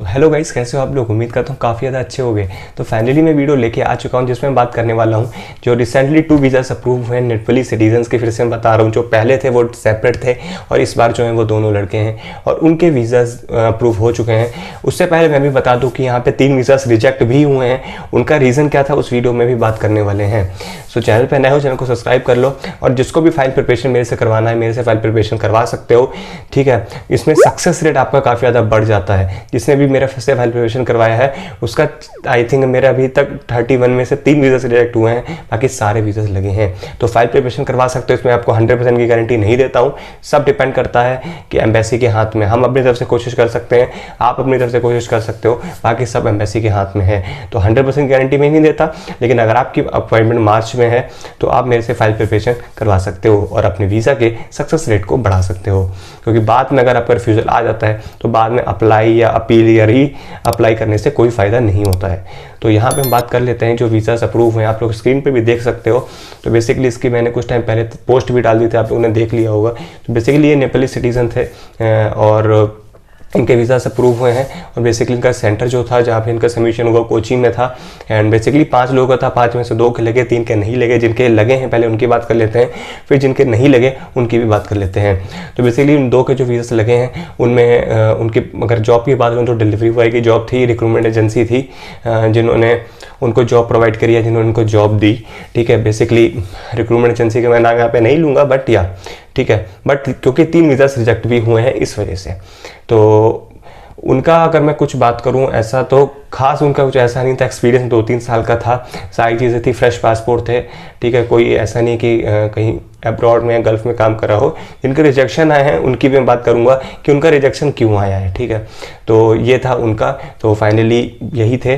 Hello guys, कैसे हो आप लोग। उम्मीद करता हूँ काफ़ी ज़्यादा अच्छे हो गए। तो फाइनली मैं वीडियो लेके आ चुका हूँ जिसमें मैं बात करने वाला हूँ जो रिसेंटली 2 वीज़ास अप्रूव हुए हैं नेपाली सिटीजन्स के। फिर से मैं बता रहा हूँ, जो पहले थे वो सेपरेट थे और इस बार जो है वो दोनों लड़के हैं और उनके वीज़ास अप्रूव हो चुके हैं। उससे पहले मैं भी बता दूँ कि यहाँ पे 3 वीज़ास रिजेक्ट भी हुए हैं। उनका रीज़न क्या था उस वीडियो में भी बात करने वाले हैं। सो चैनल पर नए हो, चैनल को सब्सक्राइब कर लो और जिसको भी फाइल प्रिपरेशन मेरे से करवाना है मेरे से फाइल प्रिपरेशन करवा सकते हो, ठीक है। इसमें सक्सेस रेट आपका काफ़ी ज़्यादा बढ़ जाता है। जिसने भी मेरा से फाइल प्रिपरेशन करवाया है उसका आई थिंक मेरा अभी तक 31 में से 3 वीज़ा रिजेक्ट हुए हैं, बाकी सारे वीज़ा लगे हैं। तो फाइल प्रिपरेशन करवा सकते हो। इसमें आपको 100% की गारंटी नहीं देता हूँ, सब डिपेंड करता है कि एम्बेसी के हाथ में। हम अपनी तरफ से कोशिश कर सकते हैं, आप अपनी तरफ से कोशिश कर सकते हो, बाकी सब एम्बेसी के हाथ में है। तो 100% गारंटी मैं नहीं देता, लेकिन अगर आपकी अपॉइंटमेंट मार्च में है तो आप मेरे से फाइल प्रिपरेशन करवा सकते हो और अपने वीज़ा के सक्सेस रेट को बढ़ा सकते हो। क्योंकि बाद में अगर आपका रिफ्यूजल आ जाता है तो बाद में अप्लाई या अपील या री अप्लाई करने से कोई फ़ायदा नहीं होता है। तो यहाँ पे हम बात कर लेते हैं जो वीज़ास अप्रूव हैं। आप लोग स्क्रीन पे भी देख सकते हो। तो बेसिकली इसकी मैंने कुछ टाइम पहले पोस्ट भी डाल दी थी, आप लोगों ने देख लिया होगा। तो बेसिकली ये नेपाली सिटीजन थे और इनके वीज़ास अप्रूव हुए हैं। और बेसिकली इनका सेंटर जो था जहाँ पे इनका सबमिशन हुआ कोची में था। एंड बेसिकली 5 लोगों का था, 5 में से 2 के लगे, 3 के नहीं लगे। जिनके लगे हैं पहले उनकी बात कर लेते हैं, फिर जिनके नहीं लगे उनकी भी बात कर लेते हैं। तो बेसिकली उन 2 के जो वीज़ास लगे हैं उनमें उनकी अगर जॉब की बात करूँ तो डिलीवरी बॉय की जॉब थी, रिक्रूटमेंट एजेंसी थी जिन्होंने उनको जॉब प्रोवाइड करी है, जिन्होंने उनको जॉब दी, ठीक है। बेसिकली रिक्रूटमेंट एजेंसी का मैं नाम यहाँ पे नहीं लूँगा, बट या ठीक है। बट क्योंकि 3 वीज़ास रिजेक्ट भी हुए हैं इस वजह से, तो उनका अगर मैं कुछ बात करूं ऐसा तो खास उनका कुछ ऐसा नहीं था। एक्सपीरियंस 2-3 साल का था, सारी चीज़ें थी, फ्रेश पासपोर्ट थे, ठीक है। कोई ऐसा नहीं कि कहीं अब्रॉड में गल्फ में काम कर रहा हो। जिनके रिजेक्शन आए हैं उनकी भी मैं बात करूंगा कि उनका रिजेक्शन क्यों आया है, ठीक है। तो ये था उनका, तो फाइनली यही थे।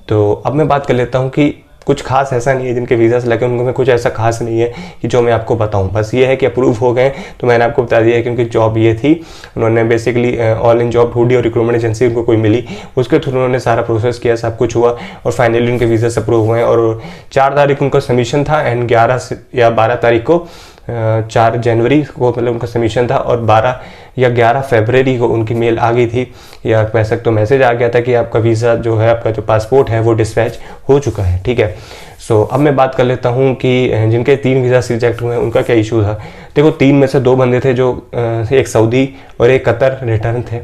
तो अब मैं बात कर लेता हूँ कि कुछ खास ऐसा नहीं है जिनके वीज़ास लगे उनको में कुछ ऐसा खास नहीं है कि जो मैं आपको बताऊं। बस ये है कि अप्रूव हो गए तो मैंने आपको बता दिया है कि उनकी जॉब ये थी। उन्होंने बेसिकली ऑल इन जॉब ढूंढी और रिक्रूटमेंट एजेंसी उनको कोई मिली, उसके थ्रू उन्होंने सारा प्रोसेस किया, सब कुछ हुआ और फाइनली उनके वीज़ास अप्रूव हुए हैं। और 4 तारीख उनका सबमिशन था एंड 11 या 12 तारीख को 4 जनवरी को मतलब उनका सबमिशन था और 12 या 11 फरवरी को उनकी मेल आ गई थी, या कह सकते हो मैसेज आ गया था कि आपका वीज़ा जो है, आपका जो पासपोर्ट है वो डिस्पैच हो चुका है, ठीक है। सो अब मैं बात कर लेता हूँ कि जिनके 3 वीज़ा रिजेक्ट हुए हैं उनका क्या इशू था। देखो 3 में से 2 बंदे थे जो एक सऊदी और एक कतर रिटर्न थे,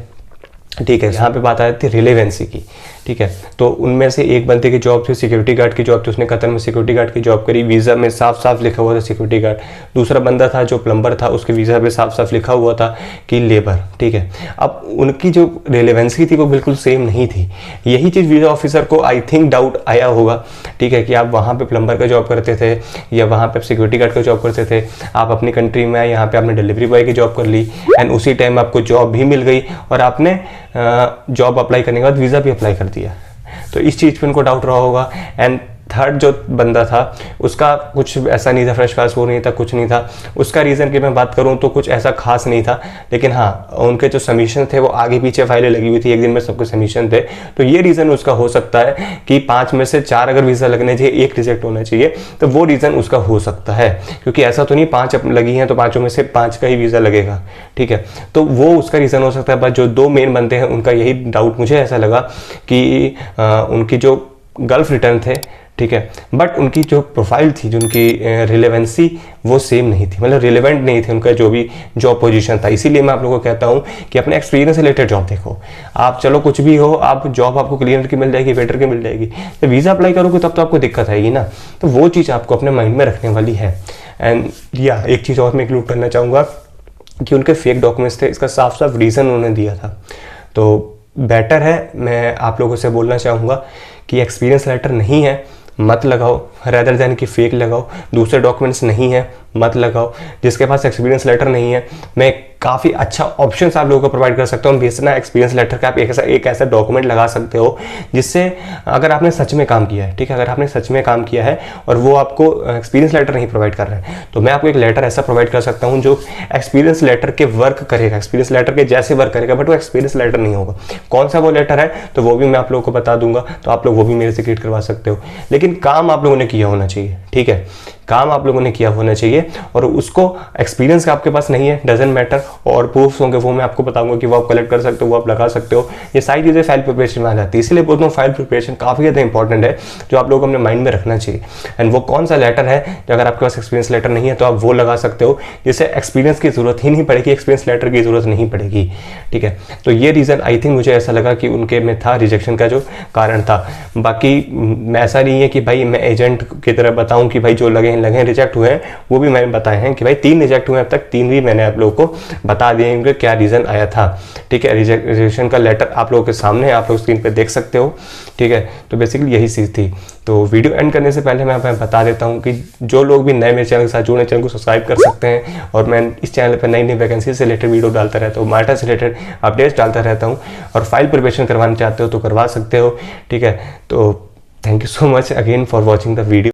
ठीक है। यहाँ पे बात आ जाती है रिलेवेंसी की, ठीक है। तो उनमें से एक बंदे की जॉब थी सिक्योरिटी गार्ड की जॉब थी, उसने कतर में सिक्योरिटी गार्ड की जॉब करी, वीज़ा में साफ साफ लिखा हुआ था सिक्योरिटी गार्ड। दूसरा बंदा था जो प्लम्बर था, उसके वीज़ा पे साफ साफ लिखा हुआ था कि लेबर, ठीक है। अब उनकी जो रिलेवेंसी थी वो बिल्कुल सेम नहीं थी। यही चीज़ वीज़ा ऑफिसर को आई थिंक डाउट आया होगा, ठीक है, कि आप वहाँ पर प्लम्बर का जॉब करते थे या वहाँ पर सिक्योरिटी गार्ड का जॉब करते थे, आप अपनी कंट्री में आए, यहाँ पर आपने डिलीवरी बॉय की जॉब कर ली एंड उसी टाइम आपको जॉब भी मिल गई और आपने जॉब अप्लाई करने के बाद वीज़ा भी अप्लाई कर दिया। तो इस चीज़ पे उनको डाउट रहा होगा। एंड थर्ड जो बंदा था उसका कुछ ऐसा नहीं था, फ्रेश पासपोर्ट नहीं था, कुछ नहीं था। उसका रीज़न की मैं बात करूं तो कुछ ऐसा खास नहीं था, लेकिन हाँ उनके जो सबमिशन थे वो आगे पीछे फाइलें लगी हुई थी, एक दिन में सबके सबमिशन थे। तो ये रीज़न उसका हो सकता है कि 5 में से 4 अगर वीज़ा लगने चाहिए, 1 रिजेक्ट होना चाहिए, तो वो रीज़न उसका हो सकता है। क्योंकि ऐसा तो नहीं 5 लगी हैं तो 5 में से 5 का ही वीज़ा लगेगा, ठीक है। तो वो उसका रीज़न हो सकता है। बस जो 2 मेन बंदे हैं उनका यही डाउट मुझे ऐसा लगा कि उनकी जो गल्फ रिटर्न थे, ठीक है, बट उनकी जो प्रोफाइल थी, जो उनकी रिलेवेंसी वो सेम नहीं थी, मतलब रिलेवेंट नहीं थे उनका जो भी जॉब पोजीशन था। इसीलिए मैं आप लोगों को कहता हूँ कि अपने एक्सपीरियंस से रिलेटेड जॉब देखो। आप चलो कुछ भी हो, आप जॉब आपको क्लीनर की मिल जाएगी, वेटर की मिल जाएगी, तो वीज़ा अप्लाई करोगे तब तो आपको दिक्कत आएगी ना। तो वो चीज़ आपको अपने माइंड में रखने वाली है। एंड या एक चीज़ और मैं इंक्लूड करना चाहूँगा कि उनके फेक डॉक्यूमेंट्स थे, इसका साफ साफ रीज़न उन्होंने दिया था। तो बेटर है, मैं आप लोगों से बोलना चाहूँगा कि एक्सपीरियंस लेटर नहीं है मत लगाओ, रेदर देन कि फेक लगाओ। दूसरे डॉक्यूमेंट्स नहीं है मत लगाओ। जिसके पास एक्सपीरियंस लेटर नहीं है, मैं काफ़ी अच्छा ऑप्शन आप लोगों को प्रोवाइड कर सकता हूँ। बेचना एक्सपीरियंस लेटर का आप एक ऐसा डॉक्यूमेंट लगा सकते हो जिससे अगर आपने सच में काम किया है, ठीक है, अगर आपने सच में काम किया है और वो आपको एक्सपीरियंस लेटर नहीं प्रोवाइड कर रहे हैं, तो मैं आपको एक लेटर ऐसा प्रोवाइड कर सकता हूँ जो एक्सपीरियंस लेटर के वर्क करेगा, एक्सपीरियंस लेटर के जैसे वर्क करेगा, बट वो एक्सपीरियंस लेटर नहीं होगा। कौन सा वो लेटर है तो वो भी मैं आप लोगों को बता दूंगा, तो आप लोग वो भी मेरे से क्रिएट करवा सकते हो। लेकिन काम आप लोगों ने किया होना चाहिए, ठीक है। काम आप लोगों ने किया होना चाहिए, और उसको एक्सपीरियंस का आपके पास नहीं है, डजेंट मैटर, और प्रूफ्स होंगे वो मैं आपको बताऊंगा कि वो आप कलेक्ट कर सकते हो, वो आप लगा सकते हो। ये सारी चीज़ें फाइल प्रिपरेशन में आ जाती है। इसलिए बोलता हूँ फाइल प्रिपरेशन काफ़ी ज़्यादा इंपॉर्टेंट है, जो आप लोगों को अपने माइंड में रखना चाहिए। एंड वो कौन सा लेटर है, जो अगर आपके पास एक्सपीरियंस लेटर नहीं है तो आप वो लगा सकते हो, जिससे एक्सपीरियंस की जरूरत ही नहीं पड़ेगी, एक्सपीरियंस लेटर की जरूरत नहीं पड़ेगी। ठीक है, तो ये रीज़न आई थिंक मुझे ऐसा लगा कि उनके में था रिजेक्शन का जो कारण था। बाकी ऐसा नहीं है कि भाई मैं एजेंट की तरह बताऊं कि भाई जो लगे रिजेक्ट हुए हैं, वो भी मैंने बताए हैं कि भाई 3 रिजेक्ट हुए हैं अब तक, 3 भी मैंने आप लोगों को बता दिए उनके क्या रीज़न आया था। ठीक है, रिजेक्शन का लेटर आप लोगों के सामने, आप लोग स्क्रीन पे देख सकते हो। ठीक है, तो बेसिकली यही चीज़ थी। तो वीडियो एंड करने से पहले मैं बता देता हूँ कि जो लोग भी नए मेरे चैनल के साथ जुड़े, चैनल को सब्सक्राइब कर सकते हैं, और मैं इस चैनल पर नई नई वैकेंसी से रिलेटेड वीडियो डालता रहता हूँ, मार्टा से रिलेटेड अपडेट्स डालता रहता हूँ, और फाइल प्रिपरेशन करवाना चाहते हो तो करवा सकते हो। ठीक है, तो thank you so much again for watching the video.